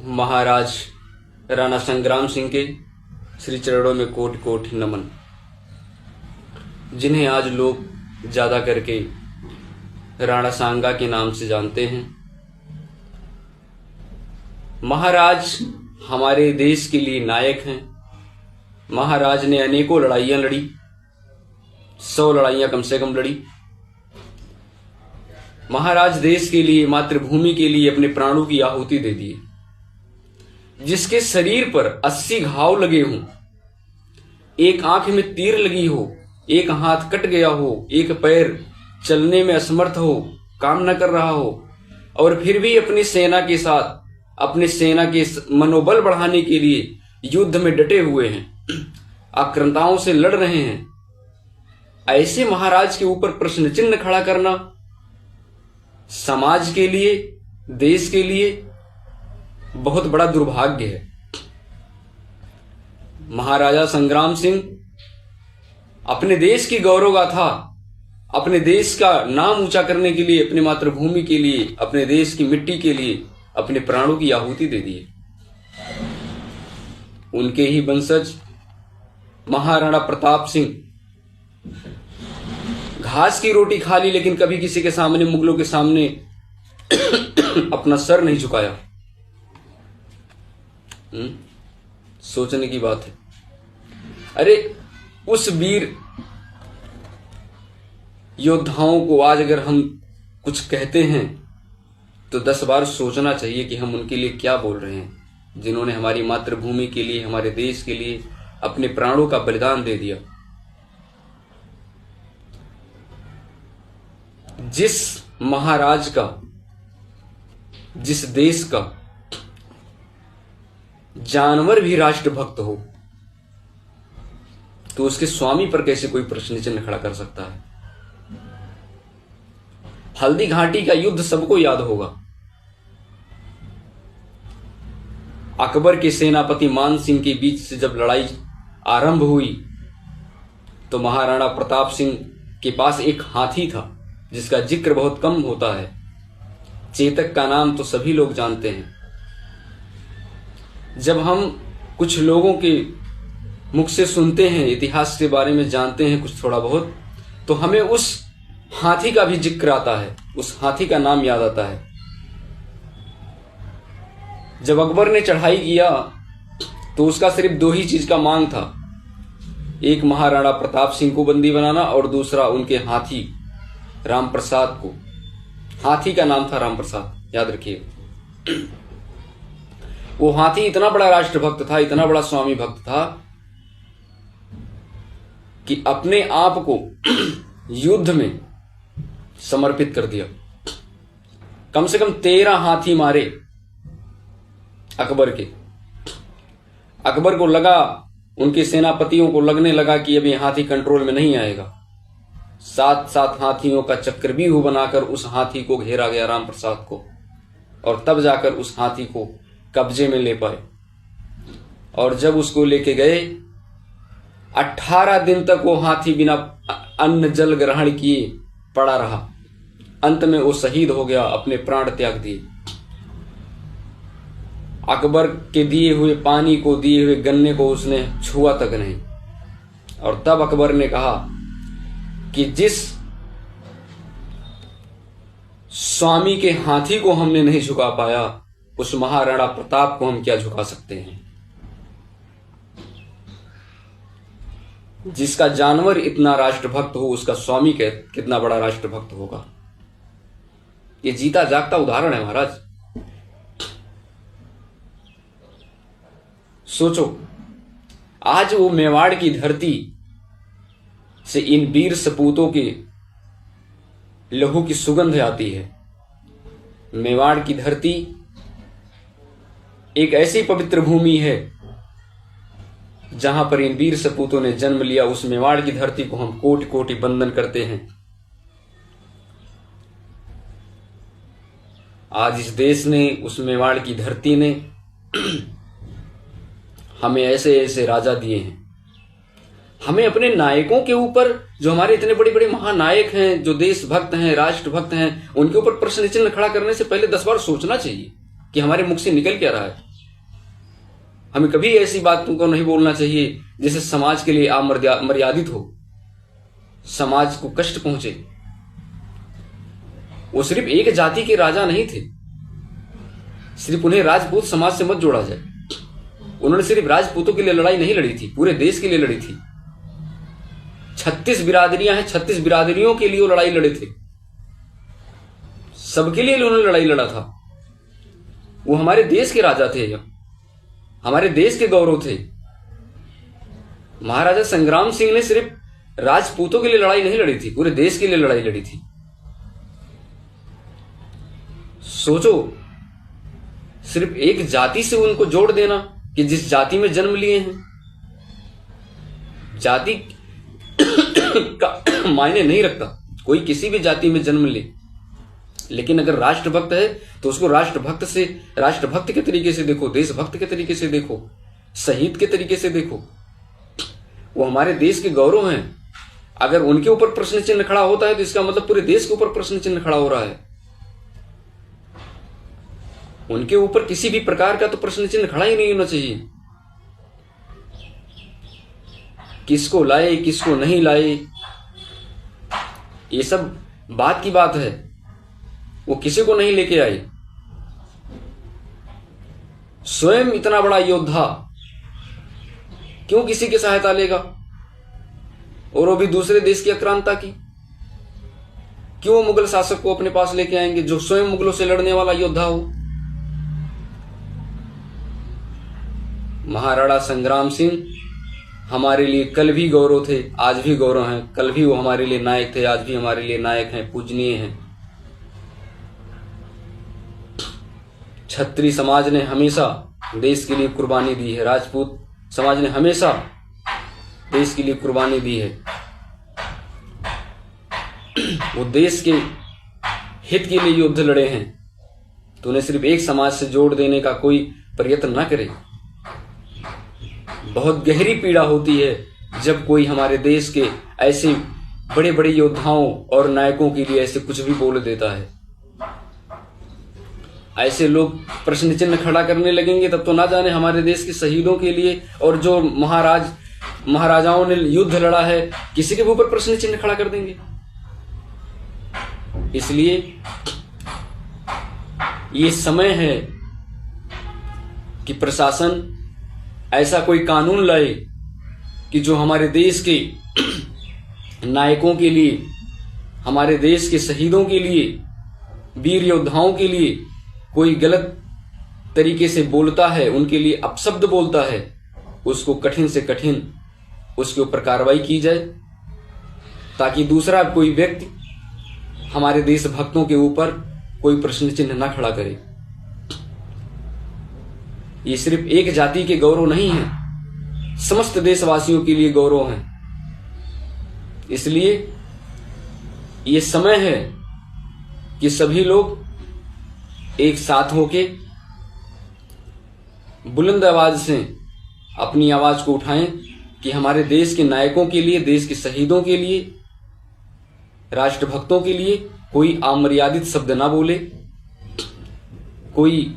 महाराज राणा संग्राम सिंह के श्री चरणों में कोटि कोटि नमन, जिन्हें आज लोग ज्यादा करके राणा सांगा के नाम से जानते हैं। महाराज हमारे देश के लिए नायक हैं। महाराज ने अनेकों लड़ाइयां लड़ी, 100 लड़ाइयां कम से कम लड़ी। महाराज देश के लिए, मातृभूमि के लिए अपने प्राणों की आहुति दे दिए। जिसके शरीर पर 80 घाव लगे हों, एक आंख में तीर लगी हो, एक हाथ कट गया हो, एक पैर चलने में असमर्थ हो, काम न कर रहा हो, और फिर भी अपनी सेना के साथ, अपने सेना के मनोबल बढ़ाने के लिए युद्ध में डटे हुए हैं, आक्रांताओं से लड़ रहे हैं, ऐसे महाराज के ऊपर प्रश्न चिन्ह खड़ा करना समाज के लिए, देश के लिए बहुत बड़ा दुर्भाग्य है। महाराजा संग्राम सिंह अपने देश की गौरव गाथा, अपने देश का नाम ऊंचा करने के लिए, अपनी मातृभूमि के लिए, अपने देश की मिट्टी के लिए अपने प्राणों की आहुति दे दिए। उनके ही वंशज महाराणा प्रताप सिंह घास की रोटी खा ली, लेकिन कभी किसी के सामने, मुगलों के सामने अपना सर नहीं झुकाया। सोचने की बात है। अरे उस वीर योद्धाओं को आज अगर हम कुछ कहते हैं तो 10 बार सोचना चाहिए कि हम उनके लिए क्या बोल रहे हैं, जिन्होंने हमारी मातृभूमि के लिए, हमारे देश के लिए अपने प्राणों का बलिदान दे दिया। जिस महाराज का, जिस देश का जानवर भी राष्ट्रभक्त हो, तो उसके स्वामी पर कैसे कोई प्रश्न चिन्ह खड़ा कर सकता है। हल्दी घाटी का युद्ध सबको याद होगा। अकबर के सेनापति मान सिंह के बीच से जब लड़ाई आरंभ हुई, तो महाराणा प्रताप सिंह के पास एक हाथी था जिसका जिक्र बहुत कम होता है। चेतक का नाम तो सभी लोग जानते हैं। जब हम कुछ लोगों के मुख से सुनते हैं, इतिहास के बारे में जानते हैं कुछ थोड़ा बहुत, तो हमें उस हाथी का भी जिक्र आता है, उस हाथी का नाम याद आता है। जब अकबर ने चढ़ाई किया तो उसका सिर्फ 2 ही चीज का मांग था, एक महाराणा प्रताप सिंह को बंदी बनाना और दूसरा उनके हाथी राम प्रसाद को। हाथी का नाम था राम प्रसाद, याद रखिए। वो हाथी इतना बड़ा राष्ट्रभक्त था, इतना बड़ा स्वामी भक्त था कि अपने आप को युद्ध में समर्पित कर दिया। कम से कम 13 हाथी मारे अकबर के। अकबर को लगा, उनके सेनापतियों को लगने लगा कि अब ये हाथी कंट्रोल में नहीं आएगा। 7 हाथियों का चक्रव्यूह बनाकर उस हाथी को घेरा गया, राम प्रसाद को, और तब जाकर उस हाथी को कब्जे में ले पाए। और जब उसको लेके गए, 18 दिन तक वो हाथी बिना अन्न जल ग्रहण किए पड़ा रहा। अंत में वो शहीद हो गया, अपने प्राण त्याग दिए। अकबर के दिए हुए पानी को, दिए हुए गन्ने को उसने छुआ तक नहीं। और तब अकबर ने कहा कि जिस स्वामी के हाथी को हमने नहीं झुका पाया, उस महाराणा प्रताप को हम क्या झुका सकते हैं। जिसका जानवर इतना राष्ट्रभक्त हो, उसका स्वामी कितना बड़ा राष्ट्रभक्त होगा। ये जीता जागता उदाहरण है महाराज। सोचो, आज वो मेवाड़ की धरती से इन वीर सपूतों के लहू की सुगंध आती है। मेवाड़ की धरती एक ऐसी पवित्र भूमि है जहां पर इन वीर सपूतों ने जन्म लिया। उस मेवाड़ की धरती को हम कोटि कोटि वंदन करते हैं। आज इस देश ने, उस मेवाड़ की धरती ने हमें ऐसे ऐसे राजा दिए हैं। हमें अपने नायकों के ऊपर, जो हमारे इतने बड़े बड़े महानायक हैं, जो देशभक्त हैं, राष्ट्रभक्त हैं, उनके ऊपर प्रश्न चिन्ह खड़ा करने से पहले 10 बार सोचना चाहिए कि हमारे मुख से निकल क्या रहा है। हमें कभी ऐसी बातों को नहीं बोलना चाहिए जिससे समाज के लिए अमर्यादित हो, समाज को कष्ट पहुंचे। वो सिर्फ एक जाति के राजा नहीं थे, सिर्फ उन्हें राजपूत समाज से मत जोड़ा जाए। उन्होंने सिर्फ राजपूतों के लिए लड़ाई नहीं लड़ी थी, पूरे देश के लिए लड़ी थी। 36 बिरादरियां हैं, 36 बिरादरियों के लिए वो लड़ाई लड़े थे, सबके लिए उन्होंने लड़ाई लड़ा था। वो हमारे देश के राजा थे, हमारे देश के गौरव थे। महाराजा संग्राम सिंह ने सिर्फ राजपूतों के लिए लड़ाई नहीं लड़ी थी, पूरे देश के लिए लड़ाई लड़ी थी। सोचो, सिर्फ एक जाति से उनको जोड़ देना कि जिस जाति में जन्म लिए हैं। जाति का मायने नहीं रखता, कोई किसी भी जाति में जन्म ले, लेकिन अगर राष्ट्रभक्त है तो उसको राष्ट्रभक्त के तरीके से देखो, देशभक्त के तरीके से देखो, शहीद के तरीके से देखो। वो हमारे देश के गौरव हैं। अगर उनके ऊपर प्रश्न चिन्ह खड़ा होता है तो इसका मतलब पूरे देश के ऊपर प्रश्न चिन्ह खड़ा हो रहा है। उनके ऊपर किसी भी प्रकार का तो प्रश्न चिन्ह खड़ा ही नहीं होना चाहिए। किसको लाए किसको नहीं लाए, ये सब बात की बात है। वो किसी को नहीं लेके आए। स्वयं इतना बड़ा योद्धा क्यों किसी की सहायता लेगा, और वो भी दूसरे देश की आक्रांता की? क्यों मुगल शासक को अपने पास लेके आएंगे जो स्वयं मुगलों से लड़ने वाला योद्धा हो? महाराणा संग्राम सिंह हमारे लिए कल भी गौरव थे, आज भी गौरव हैं। कल भी वो हमारे लिए नायक थे, आज भी हमारे लिए नायक हैं, पूजनीय हैं। क्षत्रिय समाज ने हमेशा देश के लिए कुर्बानी दी है, राजपूत समाज ने हमेशा देश के लिए कुर्बानी दी है। वो देश के हित के लिए युद्ध लड़े हैं, तो उन्हें सिर्फ एक समाज से जोड़ देने का कोई प्रयत्न न करे। बहुत गहरी पीड़ा होती है जब कोई हमारे देश के ऐसे बड़े बड़े योद्धाओं और नायकों के लिए ऐसे कुछ भी बोल देता है। ऐसे लोग प्रश्न चिन्ह खड़ा करने लगेंगे तब तो ना जाने हमारे देश के शहीदों के लिए और जो महाराजाओं ने युद्ध लड़ा है, किसी के ऊपर प्रश्न चिन्ह खड़ा कर देंगे। इसलिए ये समय है कि प्रशासन ऐसा कोई कानून लाए कि जो हमारे देश के नायकों के लिए, हमारे देश के शहीदों के लिए, वीर योद्धाओं के लिए कोई गलत तरीके से बोलता है, उनके लिए अपशब्द बोलता है, उसको कठिन से कठिन उसके ऊपर कार्रवाई की जाए, ताकि दूसरा कोई व्यक्ति हमारे देशभक्तों के ऊपर कोई प्रश्न चिन्ह न खड़ा करे। ये सिर्फ एक जाति के गौरव नहीं है, समस्त देशवासियों के लिए गौरव है। इसलिए ये समय है कि सभी लोग एक साथ होके बुलंद आवाज से अपनी आवाज को उठाएं कि हमारे देश के नायकों के लिए, देश के शहीदों के लिए, राष्ट्रभक्तों के लिए कोई अमर्यादित शब्द ना बोले, कोई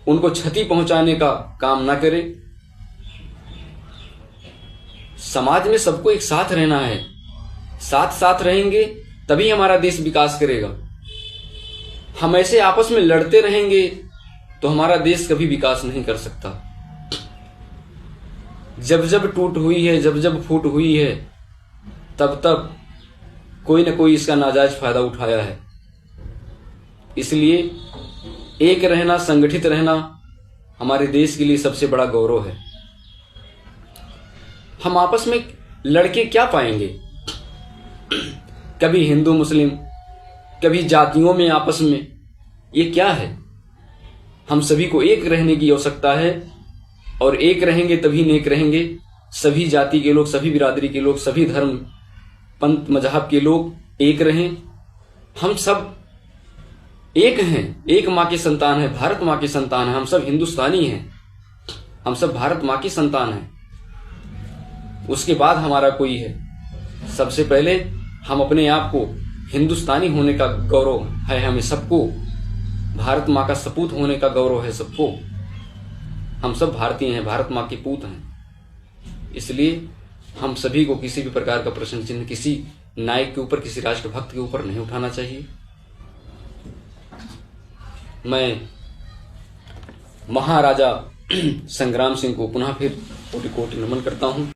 उनको क्षति पहुंचाने का काम ना करे। समाज में सबको एक साथ रहना है, साथ साथ रहेंगे तभी हमारा देश विकास करेगा। हम ऐसे आपस में लड़ते रहेंगे तो हमारा देश कभी विकास नहीं कर सकता। जब जब टूट हुई है, जब जब फूट हुई है, तब तब कोई न कोई इसका नाजायज फायदा उठाया है। इसलिए एक रहना, संगठित रहना हमारे देश के लिए सबसे बड़ा गौरव है। हम आपस में लड़के क्या पाएंगे? कभी हिंदू मुस्लिम, कभी जातियों में आपस में, ये क्या है? हम सभी को एक रहने की आवश्यकता है, और एक रहेंगे तभी नेक रहेंगे। सभी जाति के लोग, सभी बिरादरी के लोग, सभी धर्म पंथ मजहब के लोग एक रहें। हम सब एक हैं, एक माँ की संतान है, भारत माँ की संतान है। हम सब हिंदुस्तानी हैं, हम सब भारत माँ की संतान हैं। उसके बाद हमारा कोई है। सबसे पहले हम अपने आप को हिंदुस्तानी होने का गौरव है हमें सबको, भारत माँ का सपूत होने का गौरव है सबको। हम सब भारतीय हैं, भारत माँ के पूत हैं। इसलिए हम सभी को किसी भी प्रकार का प्रश्न चिन्ह किसी नायक के ऊपर, किसी राष्ट्रभक्त के ऊपर नहीं उठाना चाहिए। मैं महाराजा संग्राम सिंह को पुनः फिर कोटि कोटि नमन करता हूं।